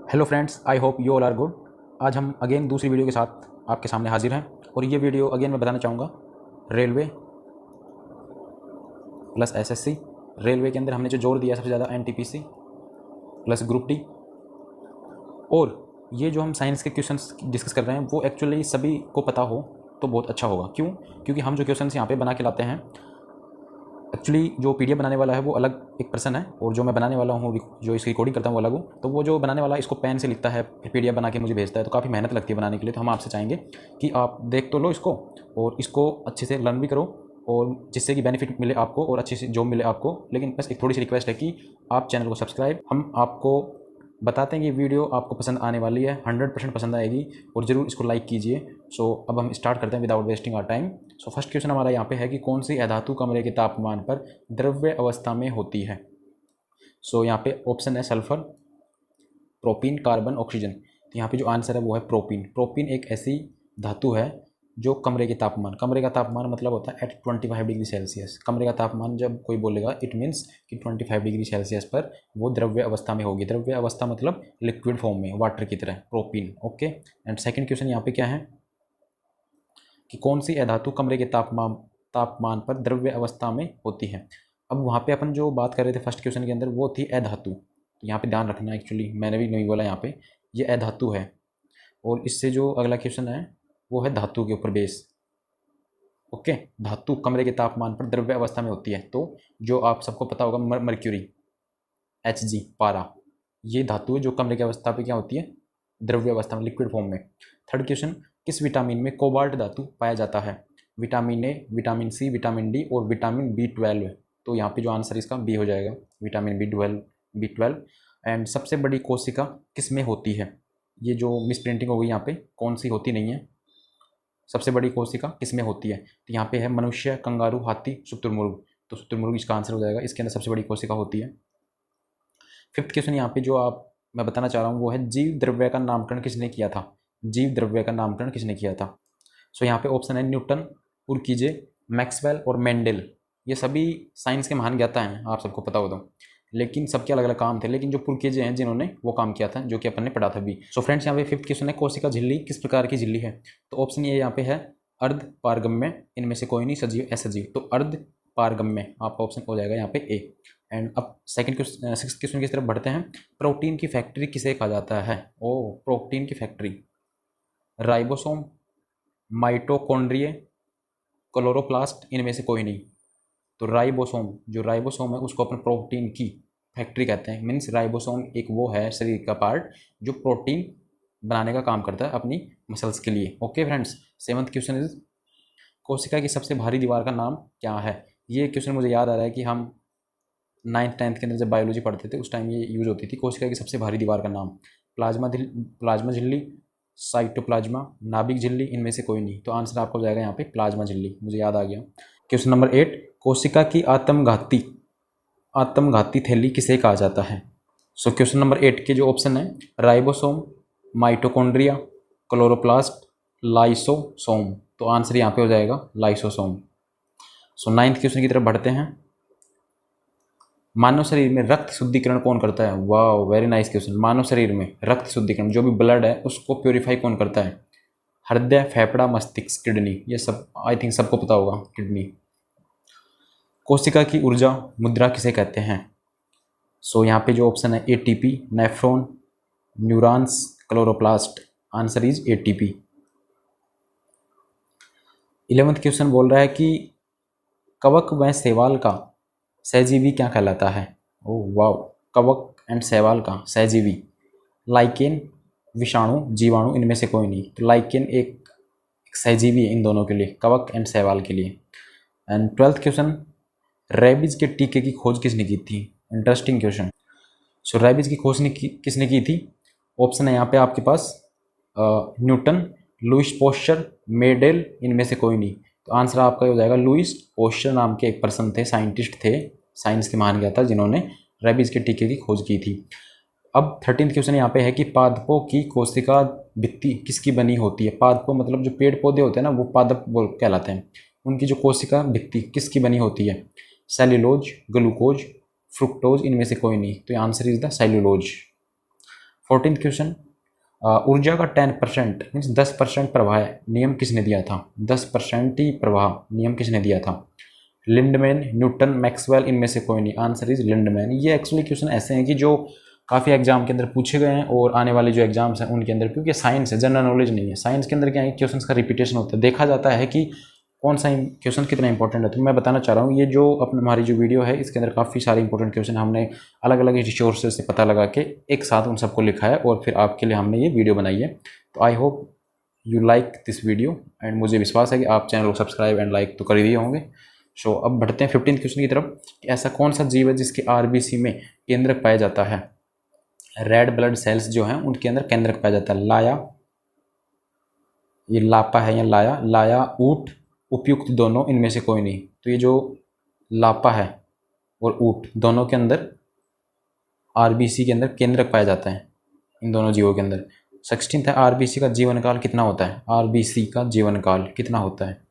Hello friends, I hope you all are good. आज हम again दूसरी वीडियो के साथ आपके सामने हाजिर हैं और ये वीडियो अगेन मैं बताना चाहूँगा रेलवे प्लस एसएससी। रेलवे के अंदर हमने जो जोड़ दिया सबसे ज़्यादा एनटीपीसी प्लस ग्रुप डी। और ये जो हम साइंस के क्वेश्चंस डिस्कस कर रहे हैं वो एक्चुअली सभी को पता हो तो बहुत अच्छा होगा। क्यों? क्योंकि हम जो क्वेश्चंस यहाँ पे बना के लाते हैं, एक्चुअली जो पीडीएफ बनाने वाला है वो अलग एक पर्सन है और जो मैं बनाने वाला हूँ, जो इसकी रिकॉर्डिंग करता हूँ वो अलग हूँ। तो वो जो बनाने वाला इसको पेन से लिखता है, फिर पीडीएफ बना के मुझे भेजता है, तो काफ़ी मेहनत लगती है बनाने के लिए। तो हम आपसे चाहेंगे कि आप देख तो लो इसको और इसको अच्छे से लर्न भी करो, और जिससे कि बेनिफिट मिले आपको और अच्छी सी जॉब मिले आपको। लेकिन बस एक थोड़ी सी रिक्वेस्ट है कि आप चैनल को सब्सक्राइब। हम आपको बताते हैं कि वीडियो आपको पसंद आने वाली है, 100% पसंद आएगी, और ज़रूर इसको लाइक कीजिए। सो अब हम स्टार्ट करते हैं without wasting our time. So first question हमारा यहाँ पे है कि कौन सी अधातु कमरे के तापमान पर द्रव्य अवस्था में होती है। सो यहाँ पे ऑप्शन है सल्फर, प्रोपीन, कार्बन, ऑक्सीजन। तो यहाँ पे जो आंसर है वो है प्रोपीन। प्रोपीन एक ऐसी धातु है जो कमरे के तापमान, कमरे का तापमान मतलब होता है एट 25 डिग्री सेल्सियस। कमरे का तापमान जब कोई बोलेगा इट मीन्स कि 25 डिग्री सेल्सियस पर वो द्रव्य अवस्था में होगी। द्रव्य अवस्था मतलब लिक्विड फॉर्म में, वाटर की तरह, propene. Okay. And second question यहाँ पे क्या है कि कौन सी अधातु कमरे के तापमान पर द्रव्य अवस्था में होती है। अब वहाँ पे अपन जो बात कर रहे थे फर्स्ट क्वेश्चन के अंदर वो थी अधातु। तो यहाँ पे ध्यान रखना, एक्चुअली मैंने भी नहीं बोला यहाँ पे, ये अधातु है। और इससे जो अगला क्वेश्चन है वो है धातु के ऊपर बेस। ओके। धातु कमरे के तापमान पर द्रव्य अवस्था में होती है, तो जो आप सबको पता होगा मर्क्यूरी, Hg, पारा, ये धातु है जो कमरे की अवस्था पे क्या होती है, द्रव्य अवस्था में, लिक्विड फॉर्म में। थर्ड क्वेश्चन, किस विटामिन में कोबाल्ट धातु पाया जाता है। Vitamin A, vitamin C, vitamin D और विटामिन B12। तो यहाँ पे जो आंसर इसका बी हो जाएगा, विटामिन B12। एंड सबसे बड़ी कोशिका किस में होती है। ये जो मिस प्रिंटिंग हो गई यहाँ पे, कौन सी होती नहीं है, सबसे बड़ी कोशिका किस में होती है। तो यहाँ पे है मनुष्य, कंगारू, हाथी, शुतुरमुर्ग। तो शुतुरमुर्ग इसका आंसर हो जाएगा, इसके अंदर सबसे बड़ी कोशिका होती है। फिफ्थ क्वेश्चन यहाँ पे जो मैं बताना चाह रहा हूँ वो है जीव द्रव्य का नामकरण किसने किया था। जीव द्रव्य का नामकरण किसने किया था। सो यहाँ पे ऑप्शन है न्यूटन, उर्कीजे, मैक्सवेल और मेंडल। ये सभी साइंस के महान ज्ञाता हैं, आप सबको पता हो तो, लेकिन सबके अलग अलग काम थे। लेकिन जो पुरकेजे हैं जिन्होंने वो काम किया था, जो कि अपन ने पढ़ा था भी। सो फ्रेंड्स, यहाँ पे फिफ्थ क्वेश्चन है कोशिका झिल्ली किस प्रकार की झिल्ली है। तो ऑप्शन ये यहाँ पे है अर्ध पारगम्य, इनमें से कोई नहीं, सजीव, असजीव। तो अर्ध पारगम्य आपका ऑप्शन हो जाएगा यहाँ पे ए। एंड अब सेकंड क्वेश्चन, सिक्स्थ क्वेश्चन की तरफ बढ़ते हैं। प्रोटीन की फैक्ट्री किसे कहा जाता है। ओ, प्रोटीन की फैक्ट्री, राइबोसोम, माइटोकॉन्ड्रिया, क्लोरोप्लास्ट, इनमें से कोई नहीं। तो राइबोसोम, जो राइबोसोम है उसको अपन प्रोटीन की फैक्ट्री कहते हैं। मीन्स राइबोसोम एक वो है शरीर का पार्ट जो प्रोटीन बनाने का काम करता है अपनी मसल्स के लिए। Okay friends. Seventh question is कोशिका की सबसे भारी दीवार का नाम क्या है। ये क्वेश्चन मुझे याद आ रहा है कि हम 9th-10th के अंदर जब बायोलॉजी पढ़ते थे उस टाइम ये यूज होती थी। कोशिका की सबसे भारी दीवार का नाम, प्लाज्मा झिल्ली, साइटोप्लाज्मा, नाभिक झिल्ली, इनमें से कोई नहीं। तो आंसर आपको हो जाएगा यहाँ पे प्लाज्मा झिल्ली, मुझे याद आ गया। क्वेश्चन नंबर 8, कोशिका की आत्मघाती थैली किसे कहा जाता है। सो क्वेश्चन नंबर 8 के जो ऑप्शन है राइबोसोम, माइटोकॉन्ड्रिया, क्लोरोप्लास्ट, लाइसोसोम। तो आंसर यहाँ पे हो जाएगा लाइसोसोम। सो 9th क्वेश्चन की तरफ बढ़ते हैं। मानव शरीर में रक्त शुद्धिकरण कौन करता है। वाह, वेरी नाइस क्वेश्चन। मानव शरीर में रक्त शुद्धिकरण, जो भी ब्लड है उसको प्योरीफाई कौन करता है। हृदय, फेफड़ा, मस्तिष्क, किडनी। ये सब आई थिंक सबको पता होगा, किडनी। कोशिका की ऊर्जा मुद्रा किसे कहते हैं। सो यहाँ पे जो ऑप्शन है ATP, nephron, neurons, chloroplast. Answer is ATP. 11th question बोल रहा है कि कवक व शैवाल का सहजीवी क्या कहलाता है। ओह वाह, कवक एंड शैवाल का सहजीवी, लाइकेन, विषाणु, जीवाणु, इनमें से कोई नहीं। तो लाइकेन एक सहजीवी है इन दोनों के लिए, कवक एंड शैवाल के लिए। एंड 12th क्वेश्चन, रेबीज के टीके की खोज किसने की थी। Interesting question. सो रेबीज की खोज किसने की थी। ऑप्शन है यहाँ पे आपके पास न्यूटन, लुइस पोस्चर, मेडेल, इनमें से कोई नहीं। तो आंसर आपका हो जाएगा लुइस पोस्चर नाम के एक पर्सन थे, साइंटिस्ट थे, साइंस के महान ज्ञाता, जिन्होंने रेबीज के टीके की खोज की थी। अब 13th क्वेश्चन यहाँ पे है कि पादपों की कोशिका भित्ति किसकी बनी होती है। पादपों मतलब जो पेड़ पौधे होते हैं ना, वो पादप बोल कहलाते हैं। उनकी जो कोशिका भित्ति किसकी बनी होती है। सेल्यूलोज, ग्लूकोज, फ्रुक्टोज, इनमें से कोई नहीं। तो answer is the cellulose. 14th question, ऊर्जा का 10% मीन्स 10% प्रवाह नियम किसने दिया था? 10% ही प्रवाह नियम किसने दिया था? लिंडमैन, न्यूटन, मैक्सवेल, इनमें से कोई नहीं। Answer is Lindeman. ये एक्चुअली क्वेश्चन ऐसे हैं कि जो काफ़ी एग्जाम के अंदर पूछे गए हैं और आने वाले जो एग्जाम्स हैं उनके अंदर, क्योंकि साइंस है, जनरल नॉलेज नहीं है। साइंस के अंदर क्या है, क्वेश्चंस का रिपीटेशन होता है, देखा जाता है कि कौन सा क्वेश्चन कितना इंपॉर्टेंट है। तो मैं बताना चाह रहा हूँ, ये जो अपनी हमारी जो वीडियो है इसके अंदर काफ़ी सारे इंपॉर्टेंट क्वेश्चन हमने अलग अलग रिसोर्सेज से पता लगा के एक साथ उन सबको लिखा है और फिर आपके लिए हमने ये वीडियो बनाई है। तो आई hope you like this video and मुझे विश्वास है कि आप चैनल को सब्सक्राइब एंड लाइक तो कर ही दिए होंगे। सो अब बढ़ते हैं 15th क्वेश्चन की तरफ। ऐसा कौन सा जीव है जिसके आरबीसी में केंद्रक पाया जाता है? रेड ब्लड सेल्स जो हैं उनके अंदर केंद्रक पाया जाता है। लाया, ये लापा है या लाया, लाया, ऊट, उपयुक्त दोनों, इनमें से कोई नहीं। तो ये जो लापा है और ऊट दोनों के अंदर आरबीसी के अंदर केंद्रक पाया जाता है, इन दोनों जीवों के अंदर। 16th है, आरबीसी का जीवन काल कितना होता है? आरबीसी का जीवन काल कितना होता है?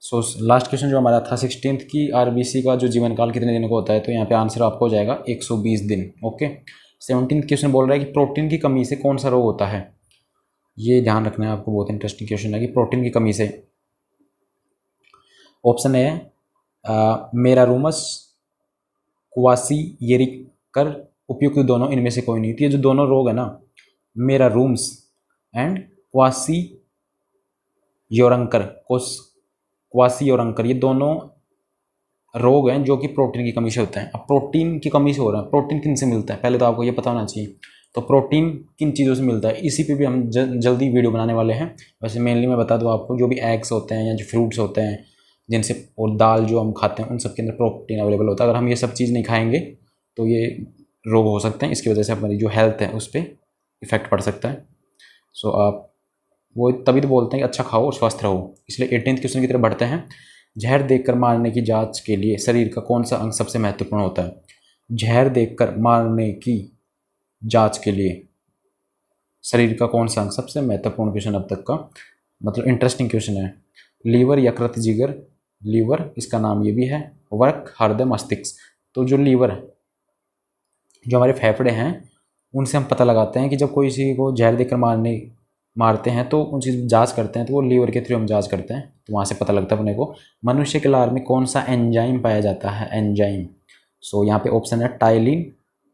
सो लास्ट क्वेश्चन जो हमारा था 16th की, आरबीसी का जो जीवन काल कितने दिनों का होता है? तो यहाँ पे आंसर आपको हो जाएगा 120 दिन। ओके। 17th क्वेश्चन बोल रहा है कि प्रोटीन की कमी से कौन सा रोग होता है? ये ध्यान रखना है आपको, बहुत इंटरेस्टिंग क्वेश्चन है कि प्रोटीन की कमी से। ऑप्शन है मेरारूमस, क्वासियरिकर, उपयुक्त दोनों, इनमें से कोई नहीं। तो ये जो दोनों रोग है ना, मेरारूम्स एंड क्वासियोरंकर, ये दोनों रोग हैं जो कि प्रोटीन की कमी से होते हैं। अब प्रोटीन की कमी से हो रहा है, प्रोटीन किन से मिलता है पहले तो आपको ये पता होना चाहिए। तो प्रोटीन किन चीज़ों से मिलता है, इसी पे भी हम जल्दी वीडियो बनाने वाले हैं। वैसे मेनली मैं बता दूं आपको, जो भी एग्स होते हैं या जो फ्रूट्स होते हैं जिनसे, और दाल जो हम खाते हैं, उन सब के अंदर प्रोटीन अवेलेबल होता है। अगर हम ये सब चीज़ नहीं खाएंगे तो ये रोग हो सकते हैं, इसकी वजह से हमारी जो हेल्थ है उस पर इफेक्ट पड़ सकता है। सो आप वो तभी तो बोलते हैं कि अच्छा खाओ और स्वस्थ रहो। इसलिए 18th क्वेश्चन की तरफ बढ़ते हैं। जहर देकर मारने की जांच के लिए शरीर का कौन सा अंग सबसे महत्वपूर्ण होता है? जहर देकर मारने की जांच के लिए शरीर का कौन सा अंग सबसे महत्वपूर्ण? क्वेश्चन अब तक का मतलब इंटरेस्टिंग क्वेश्चन है। लीवर, यकृत, जिगर। लीवर, इसका नाम ये भी है। वर्क, हृदय, मस्तिष्क। तो जो लीवर है, जो हमारे फेफड़े हैं, उनसे हम पता लगाते हैं कि जब कोई किसी को जहर देकर मारते हैं तो उनकी जांच करते हैं, तो वो लीवर के थ्रू हम जांच करते हैं, तो वहाँ से पता लगता है अपने को। मनुष्य के लार में कौन सा एंजाइम पाया जाता है? एंजाइम। सो यहाँ पे ऑप्शन है टाइलिन,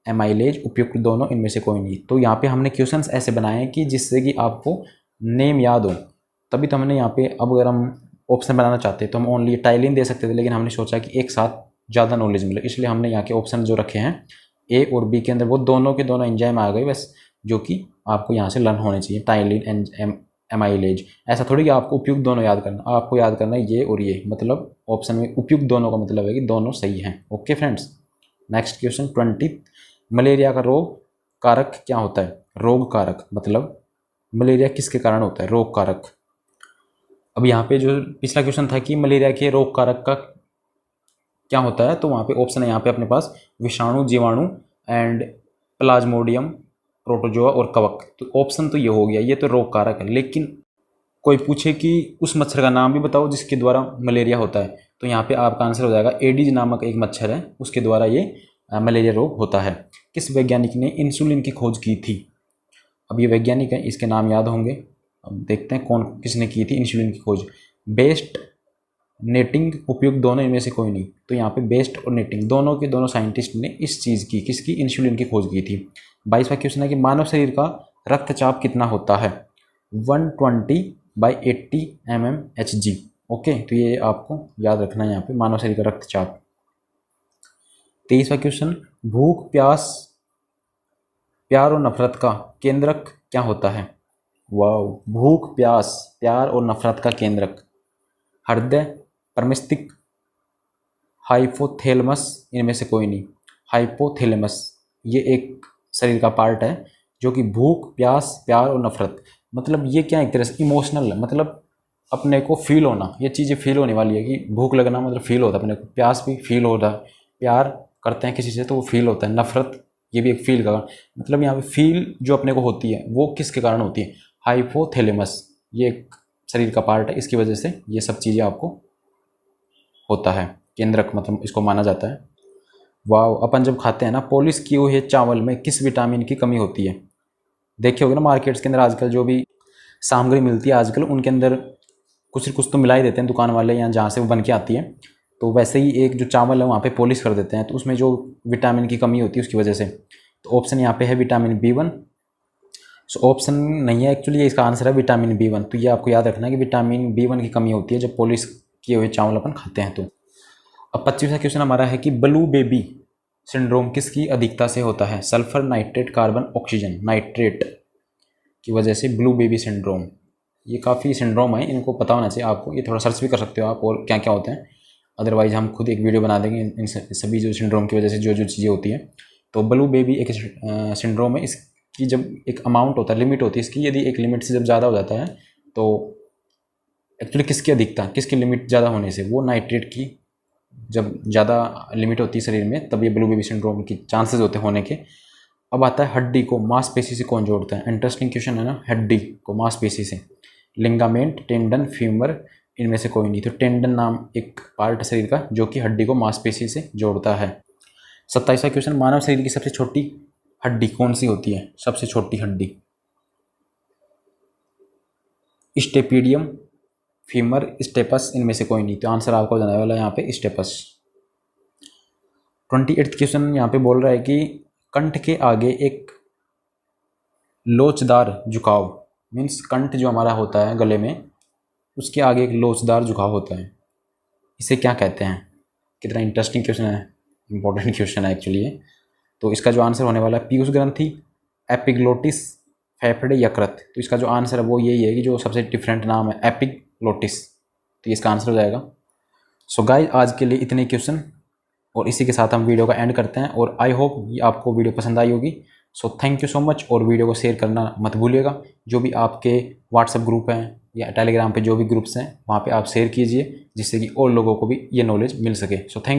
एमाइलेज, उपयुक्त दोनों, इनमें से कोई नहीं। तो यहाँ पे हमने क्वेश्चंस ऐसे बनाए हैं कि जिससे कि आपको नेम याद हो, तभी तो हमने यहाँ पे, अब अगर हम ऑप्शन बनाना चाहते तो हम ओनली टाइलिन दे सकते थे, लेकिन हमने सोचा कि एक साथ ज़्यादा नॉलेज मिले, इसलिए हमने यहाँ के ऑप्शन जो रखे हैं ए और बी के अंदर वो दोनों के दोनों एंजाइम आ गए बस, जो कि आपको यहाँ से लर्न होने चाहिए। Ptyalin and amylase. ऐसा थोड़ी कि आपको उपयुक्त दोनों याद करना, आपको याद करना है ये और ये, मतलब ऑप्शन में उपयुक्त दोनों का मतलब है कि दोनों सही हैं। Okay friends. Next question 20, malaria का रोग कारक क्या होता है? रोग कारक मतलब मलेरिया किसके कारण होता है? रोग कारक। अब यहाँ पे जो पिछला क्वेश्चन था कि मलेरिया के रोग कारक का क्या होता है, तो वहाँ पे ऑप्शन है यहाँ पे अपने पास विषाणु, जीवाणु एंड प्लाज्मोडियम, प्रोटोजोआ और कवक। तो ऑप्शन तो ये हो गया, ये तो रोग कारक है। लेकिन कोई पूछे कि उस मच्छर का नाम भी बताओ जिसके द्वारा मलेरिया होता है, तो यहाँ पे आपका आंसर हो जाएगा एडीज नामक एक मच्छर है, उसके द्वारा ये मलेरिया रोग होता है। किस वैज्ञानिक ने इंसुलिन की खोज की थी? अब ये वैज्ञानिक है, इसके नाम याद होंगे। अब देखते हैं कौन किसने की थी इंसुलिन की खोज। बेस्ट, नेटिंग, उपयुक्त दोनों, इनमें से कोई नहीं। तो यहाँ पे बेस्ट और नेटिंग दोनों के दोनों साइंटिस्ट ने इस चीज़ की, किसकी? इंसुलिन की खोज की थी। 22वां क्वेश्चन है कि मानव शरीर का रक्तचाप कितना होता है? 120/80 mmHg। ओके, तो ये आपको याद रखना है यहाँ पे, मानव शरीर का रक्तचाप। 23वां क्वेश्चन, भूख, प्यास, प्यार और नफरत का केंद्रक क्या होता है? वाह, भूख, प्यास, प्यार और नफरत का केंद्रक हृदय, परमस्तिष्क, हाइपोथैलेमस, इनमें से कोई नहीं। हाइपोथैलेमस ये एक शरीर का पार्ट है जो कि भूख, प्यास, प्यार और नफरत, मतलब ये क्या, एक तरह से इमोशनल है, मतलब अपने को फील होना, ये चीज़ें फील होने वाली है कि भूख लगना मतलब फील होता है अपने को, प्यास भी फील होता है, प्यार करते हैं किसी से तो वो फील होता है, नफरत ये भी एक फील का, मतलब यहाँ पे फील जो अपने को होती है वो किसके कारण होती है? हाइपोथैलेमस, ये एक शरीर का पार्ट है, इसकी वजह से ये सब चीज़ें आपको होता है। केंद्रक मतलब इसको माना जाता है। वाह, अपन जब खाते हैं ना पॉलिश किए हुए चावल में किस विटामिन की कमी होती है? देखे होगे ना मार्केट्स के अंदर आजकल जो भी सामग्री मिलती है आजकल उनके अंदर कुछ तो मिला ही देते हैं दुकान वाले या जहाँ से वो बन के आती है। तो वैसे ही एक जो चावल है वहाँ पे पॉलिश कर देते हैं, तो उसमें जो विटामिन की कमी होती है उसकी वजह से। तो ऑप्शन यहाँ पे है विटामिन B1। सो ऑप्शन नहीं है एक्चुअली, ये इसका आंसर है विटामिन B1। तो ये आपको याद रखना है कि विटामिन B1 की कमी होती है जब पॉलिश किए हुए चावल अपन खाते हैं। तो अब 25वां क्वेश्चन हमारा है कि ब्लू बेबी सिंड्रोम किसकी अधिकता से होता है? Sulphur, nitrate, carbon, oxygen. Nitrate की वजह से ब्लू बेबी सिंड्रोम। ये काफ़ी सिंड्रोम है, इनको पता होना चाहिए आपको। ये थोड़ा सर्च भी कर सकते हो आप और क्या क्या होते हैं, अदरवाइज हम खुद एक वीडियो बना देंगे इन सभी जो सिंड्रोम की वजह से जो जो चीज़ें होती हैं। तो ब्लू बेबी एक सिंड्रोम है, इसकी जब एक अमाउंट होता है, लिमिट होती है इसकी, यदि एक लिमिट से जब ज़्यादा हो जाता है तो एक्चुअली किसकी अधिकता, किसकी लिमिट ज़्यादा होने से, वो नाइट्रेट की जब ज़्यादा लिमिट होती है शरीर में तब ये ब्लू बेबी सिंड्रोम की चांसेस होते हैं होने के। अब आता है हड्डी को मांसपेशी से कौन जोड़ता है? इंटरेस्टिंग क्वेश्चन है ना। हड्डी को मांसपेशी से, लिंगामेंट, टेंडन, फीमर, इनमें से कोई नहीं। तो टेंडन नाम एक पार्ट है शरीर का जो कि हड्डी को मांसपेशी से जोड़ता है। 27वां क्वेश्चन, मानव शरीर की सबसे छोटी हड्डी कौन सी होती है? सबसे छोटी हड्डी, स्टेपीडियम, फीमर, स्टेपस, इनमें से कोई नहीं। तो आंसर आपको जाने वाला है यहाँ पे स्टेपस। 28वां क्वेश्चन यहाँ पे बोल रहा है कि कंठ के आगे एक लोचदार झुकाव, मीन्स कंठ जो हमारा होता है गले में उसके आगे एक लोचदार झुकाव होता है, इसे क्या कहते हैं? कितना इंटरेस्टिंग क्वेश्चन है, इंपॉर्टेंट क्वेश्चन है एक्चुअली ये। तो इसका जो आंसर होने वाला है पीयूष ग्रंथि, एपिग्लोटिस, फेफड़े, यकृत। तो इसका जो आंसर है वो यही है कि जो सबसे डिफरेंट नाम है एपिग्लोटिस, तो इसका आंसर हो जाएगा। सो गाइस आज के लिए इतने क्वेश्चन और इसी के साथ हम वीडियो का एंड करते हैं और आई होप ये आपको वीडियो पसंद आई होगी। So thank you so much और वीडियो को शेयर करना मत भूलिएगा। जो भी आपके व्हाट्सएप ग्रुप हैं या टेलीग्राम पे जो भी ग्रुप्स हैं वहाँ पे आप शेयर कीजिए जिससे कि और लोगों को भी ये नॉलेज मिल सके। So thank